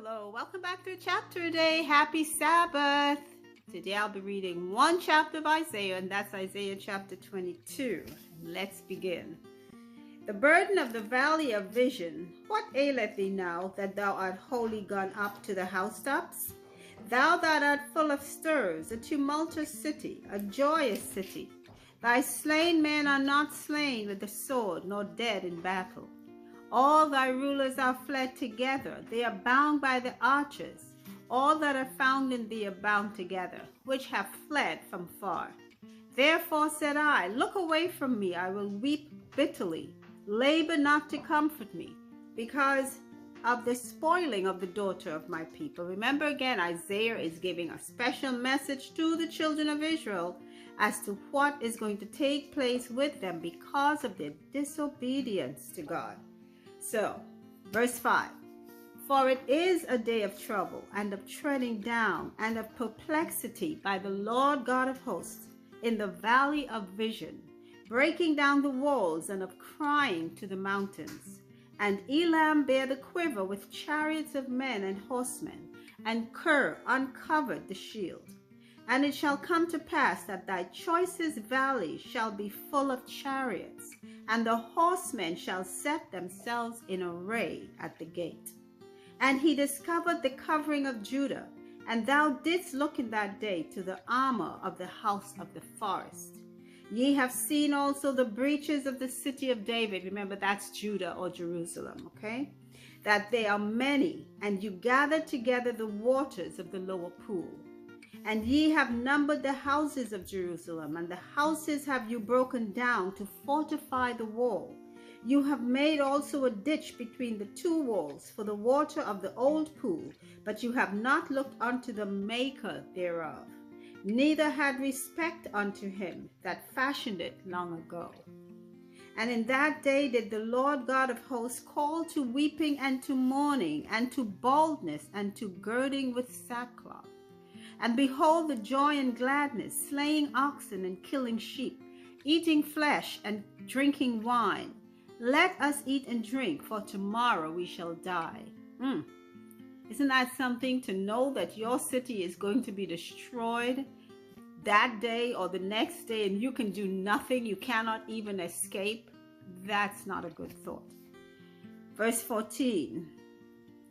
Hello, welcome back to Chapter Day. Happy Sabbath. Today I'll be reading one chapter of Isaiah, and that's Isaiah chapter 22. Let's begin. The burden of the valley of vision. What aileth thee now, that thou art wholly gone up to the housetops? Thou that art full of stirs, a tumultuous city, a joyous city. Thy slain men are not slain with the sword, nor dead in battle. All thy rulers are fled together, they are bound by the archers. All that are found in thee are bound together, which have fled from far. Therefore said I, look away from me, I will weep bitterly. Labor not to comfort me, because of the spoiling of the daughter of my people. Remember again, Isaiah is giving a special message to the children of Israel as to what is going to take place with them because of their disobedience to God. So, verse 5, for it is a day of trouble and of treading down and of perplexity by the Lord God of hosts in the valley of vision, breaking down the walls and of crying to the mountains. And Elam bare the quiver with chariots of men and horsemen, and Kir uncovered the shield. And it shall come to pass that thy choicest valley shall be full of chariots, and the horsemen shall set themselves in array at the gate. And he discovered the covering of Judah, and thou didst look in that day to the armor of the house of the forest. Ye have seen also the breaches of the city of David. Remember, that's Judah or Jerusalem, okay? That they are many, and you gathered together the waters of the lower pool. And ye have numbered the houses of Jerusalem, and the houses have you broken down to fortify the wall. You have made also a ditch between the two walls for the water of the old pool, but you have not looked unto the maker thereof, neither had respect unto him that fashioned it long ago. And in that day did the Lord God of hosts call to weeping and to mourning, and to baldness, and to girding with sackcloth. And behold the joy and gladness, slaying oxen and killing sheep, eating flesh and drinking wine. Let us eat and drink, for tomorrow we shall die. Isn't that something to know that your city is going to be destroyed that day or the next day, and you can do nothing, you cannot even escape? That's not a good thought. Verse 14,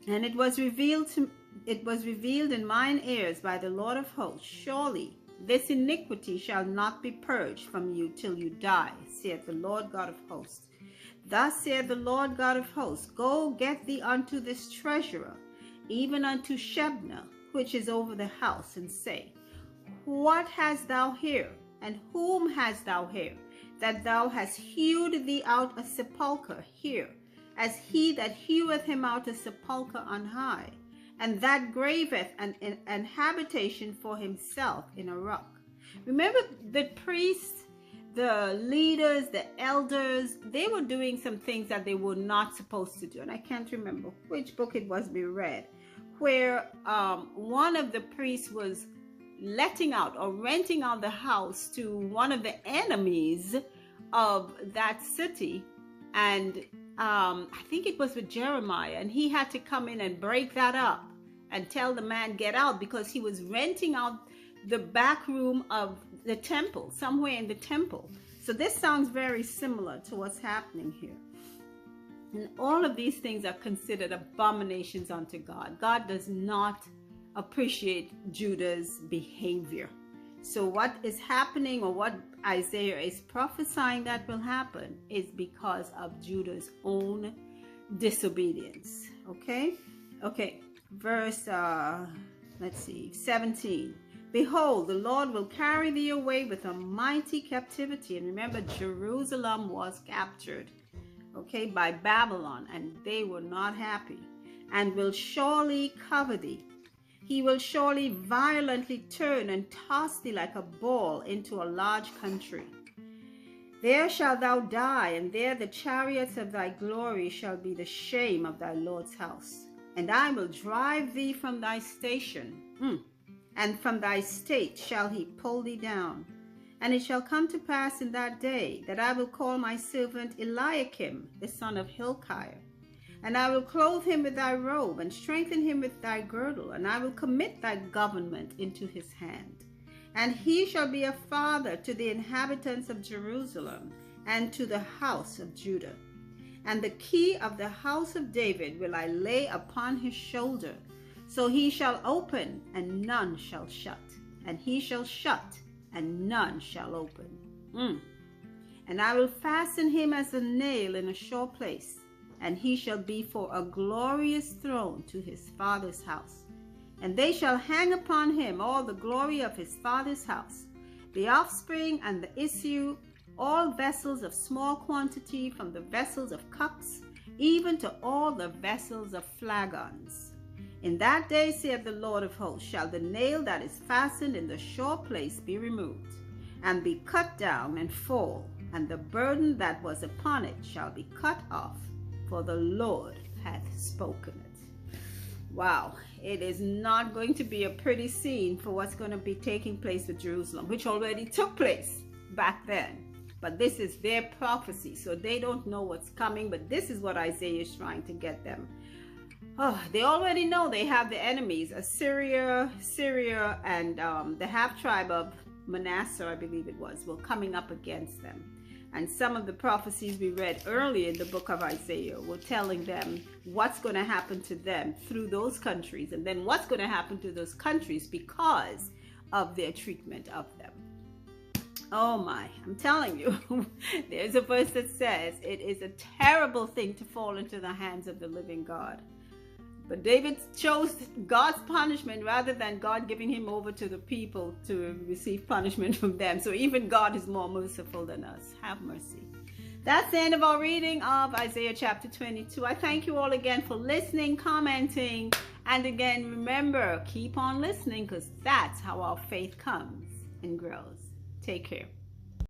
and it was revealed in mine ears by the Lord of hosts, surely this iniquity shall not be purged from you till you die, saith the Lord God of hosts. Thus saith the Lord God of hosts, go get thee unto this treasurer, even unto Shebna, which is over the house, and say, what hast thou here, and whom hast thou here, that thou hast hewed thee out a sepulchre here, as he that heweth him out a sepulchre on high, and that graveth an habitation for himself in a rock. Remember, the priests, the leaders, the elders, they were doing some things that they were not supposed to do. And I can't remember which book it was we read, where one of the priests was letting out or renting out the house to one of the enemies of that city. And I think it was with Jeremiah, and he had to come in and break that up and tell the man get out, because he was renting out the back room of the temple, somewhere in the temple. So this sounds very similar to what's happening here. And all of these things are considered abominations unto God. God does not appreciate Judah's behavior. So what is happening, or what Isaiah is prophesying that will happen, is because of Judah's own disobedience. Okay. Verse 17. Behold, the Lord will carry thee away with a mighty captivity. And remember, Jerusalem was captured, by Babylon, and they were not happy. And will surely cover thee. He will surely violently turn and toss thee like a ball into a large country. There shalt thou die, and there the chariots of thy glory shall be the shame of thy Lord's house. And I will drive thee from thy station, and from thy state shall he pull thee down. And it shall come to pass in that day that I will call my servant Eliakim, the son of Hilkiah, And I will clothe him with thy robe, and strengthen him with thy girdle, and I will commit thy government into his hand. And he shall be a father to the inhabitants of Jerusalem, and to the house of Judah. And the key of the house of David will I lay upon his shoulder. So he shall open, and none shall shut, and he shall shut, and none shall open. And I will fasten him as a nail in a sure place, and he shall be for a glorious throne to his father's house. And they shall hang upon him all the glory of his father's house, the offspring and the issue, all vessels of small quantity, from the vessels of cups, even to all the vessels of flagons. In that day, saith the Lord of hosts, shall the nail that is fastened in the sure place be removed, and be cut down and fall, and the burden that was upon it shall be cut off, for the Lord hath spoken it. Wow, it is not going to be a pretty scene for what's going to be taking place with Jerusalem, which already took place back then. But this is their prophecy, so they don't know what's coming, but this is what Isaiah is trying to get them. Oh, they already know they have the enemies, Assyria, Syria, and the half-tribe of Manasseh, I believe it was, were coming up against them. And some of the prophecies we read earlier in the book of Isaiah were telling them what's going to happen to them through those countries, and then what's going to happen to those countries because of their treatment of them. Oh my, I'm telling you, there's a verse that says it is a terrible thing to fall into the hands of the living God. But David chose God's punishment rather than God giving him over to the people to receive punishment from them. So even God is more merciful than us. Have mercy. That's the end of our reading of Isaiah chapter 22. I thank you all again for listening, commenting, and again, remember, keep on listening, because that's how our faith comes and grows. Take care.